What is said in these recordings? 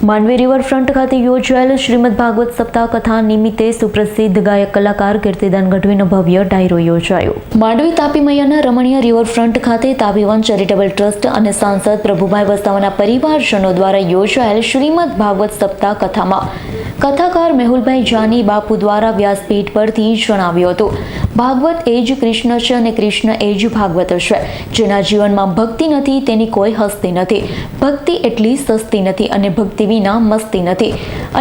Mandvi riverfront ખાતે યોજાયેલ શ્રીમદ ભાગવત સપ્તાહ કથા નિમિત્તે સુપ્રસિદ્ધ ગાયક કલાકાર કીર્તિદાન ગઢવીનો ભવ્ય ડાયરો યોજાયો। માંડવી તાપી મૈયાના રમણીય રિવરફ્રન્ટ ખાતે તાપી વન ચેરિટેબલ ટ્રસ્ટ અને સાંસદ પ્રભુભાઈ વસાવાના પરિવારજનો દ્વારા યોજાયેલ શ્રીમદ ભાગવત સપ્તાહ કથામાં કથાકાર મેહુલભાઈ જાની બાપુ દ્વારા વ્યાસપીઠ પરથી જણાવ્યું હતું, ભાગવત એ જ કૃષ્ણ છે અને કૃષ્ણ એ જ ભાગવત છે। જેના જીવનમાં ભક્તિ નથી તેની કોઈ હસ્તી નથી, ભક્તિ એટલી સસ્તી નથી અને ભક્તિ વિના મસ્તી નથી।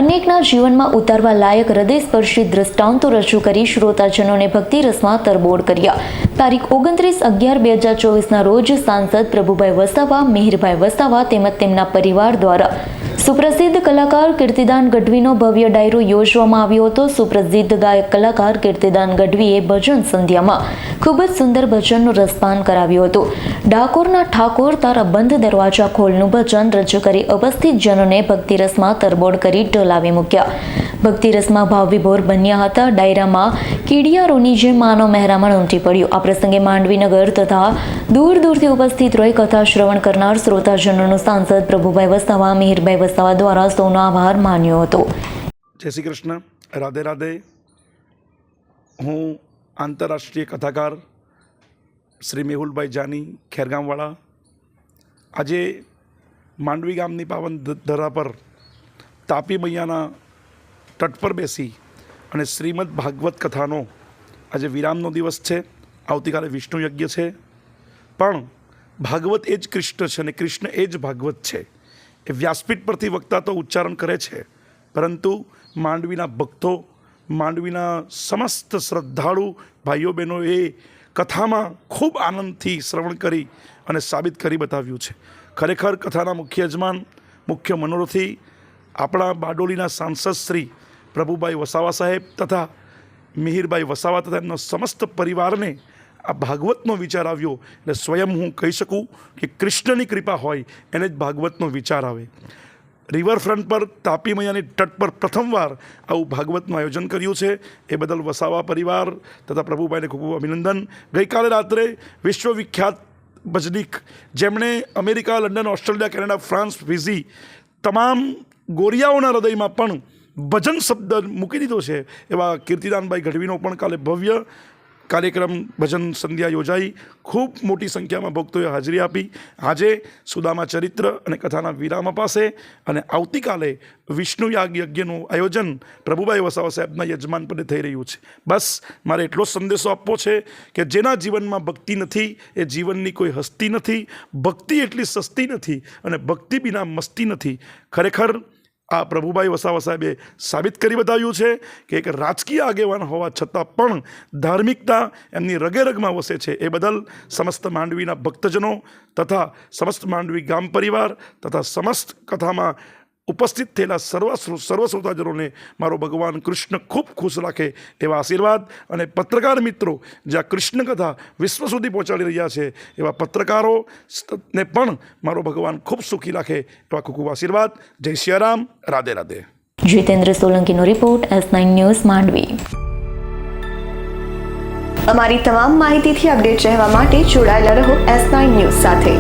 અનેકના જીવનમાં ઉતારવા લાયક હૃદયસ્પર્શી દ્રષ્ટાંતો રજૂ કરી શ્રોતાજનોને ભક્તિ રસમાં તરબોળ કર્યા। તારીખ 29/11/2024ના રોજ સાંસદ પ્રભુભાઈ વસાવા, મિહિરભાઈ વસાવા તેમજ તેમના પરિવાર દ્વારા સુપ્રસિદ્ધ કલાકાર કીર્તિદાન ગઢવીનો ભવ્ય ડાયરો યોજવામાં આવ્યો હતો। સુપ્રસિદ્ધ ગાયક કલાકાર કીર્તિદાન ગઢવીએ ભજન સંધ્યામાં ખૂબ જ સુંદર ભજનનું રસપાન કરાવ્યું હતું। ડાકોરના ઠાકોર તારા બંધ દરવાજા ખોલનું ભજન રજૂ કરી ઉપસ્થિત જનોને ભક્તિરસમાં તરબોળ કરી ટોલાવી મૂક્યા। ભક્તિરસમાં ભાવવિભોર બન્યા હતા। ડાયરામાં કીડિયારોની જેમ માનવ મહેરામણ ઉમટી પડ્યું। આ પ્રસંગે માંડવીનગર તથા દૂર દૂરથી ઉપસ્થિત રહી કથા શ્રવણ કરનાર શ્રોતાજનોનો સાંસદ પ્રભુભાઈ વસાવા, મિહિરભાઈ વસાવા દ્વારા સૌનો આભાર માન્યો હતો। જય શ્રી કૃષ્ણ, રાધે રાધે। હું આંતરરાષ્ટ્રીય કથાકાર શ્રી મેહુલભાઈ જાની, ખેરગામવાળા, આજે માંડવી ગામની પાવન ધરા પર તાપી મૈયાના તટ પર બેસી અને શ્રીમદ ભાગવત કથાનો આજે વિરામનો દિવસ છે। આવતીકાલે વિષ્ણુ યજ્ઞ છે, પણ ભાગવત એ જ કૃષ્ણ છે અને કૃષ્ણ એ જ ભાગવત છે એ વ્યાસપીઠ પરથી વક્તા તો ઉચ્ચારણ કરે છે, પરંતુ માંડવીના ભક્તો, માંડવીના સમસ્ત શ્રદ્ધાળુ ભાઈઓ બહેનો એ કથામાં ખૂબ આનંદથી શ્રવણ કરી અને સાબિત કરી બતાવ્યું છે। ખરેખર કથાના મુખ્ય યજમાન, મુખ્ય મનોરથી આપણા બારડોલીના સાંસદ શ્રી પ્રભુભાઈ વસાવા સાહેબ તથા મિહિરભાઈ વસાવા તથા એમનો સમસ્ત પરિવારને આ ભાગવતનો વિચાર આવ્યો એટલે સ્વયં હું કહી શકું કે કૃષ્ણની કૃપા હોય એને જ ભાગવતનો વિચાર આવે। રિવરફ્રન્ટ પર તાપી મૈયાની તટ પર પ્રથમવાર આવું ભાગવતનું આયોજન કર્યું છે, એ બદલ વસાવા પરિવાર તથા પ્રભુભાઈને ખૂબ ખૂબ અભિનંદન। ગઈકાલે રાત્રે વિશ્વવિખ્યાત ભજનીક, જેમણે America, London, Australia, Canada, France, Fiji તમામ ગોરિયાઓના હૃદયમાં પણ ભજન શબ્દ મૂકી દીધો છે, એવા કીર્તિદાનભાઈ ગઢવીનો પણ કાલે ભવ્ય કાર્યક્રમ ભજન સંધ્યા યોજાઈ। ખૂબ મોટી સંખ્યામાં ભક્તોએ હાજરી આપી। આજે સુદામા ચરિત્ર અને કથાના વિરામ અપાશે અને આવતીકાલે વિષ્ણુ યજ્ઞનું આયોજન પ્રભુભાઈ વસાવા સાહેબના યજમાન પદે થઈ રહ્યું છે। બસ મારે એટલો સંદેશો આપવો છે કે જેના જીવનમાં ભક્તિ નથી એ જીવનની કોઈ હસ્તી નથી, ભક્તિ એટલી સસ્તી નથી અને ભક્તિ વિના મસ્તી નથી। ખરેખર આ પ્રભુભાઈ વસાવા સાહેબે સાબિત કરી બતાવ્યું છે કે એક રાજકીય આગેવાન હોવા છતાં પણ ધાર્મિકતા એમની રગે રગમાં વસે છે। એ બદલ સમસ્ત માંડવીના ભક્તજનો તથા સમસ્ત માંડવી ગામ પરિવાર તથા સમસ્ત કથામાં ઉપસ્થિત થયેલા સર્વ શ્રોતાજનોને મારો ભગવાન કૃષ્ણ ખૂબ ખુશ રાખે એવા આશીર્વાદ। અને પત્રકાર મિત્રો જ્યાં કૃષ્ણ કથા વિશ્વ સુધી પહોંચાડી રહ્યા છે એવા પત્રકારોને પણ મારો ભગવાન ખૂબ સુખી રાખે એવા ખૂબ ખૂબ આશીર્વાદ। જય સિયારામ, રાધે રાધે। જીતેન્દ્ર સોલંકીનો રિપોર્ટ, S9 ન્યૂઝ, માંડવી। અમારી તમામ માહિતીથી અપડેટ રહેવા માટે જોડાયેલા રહો S9 ન્યૂઝ સાથે।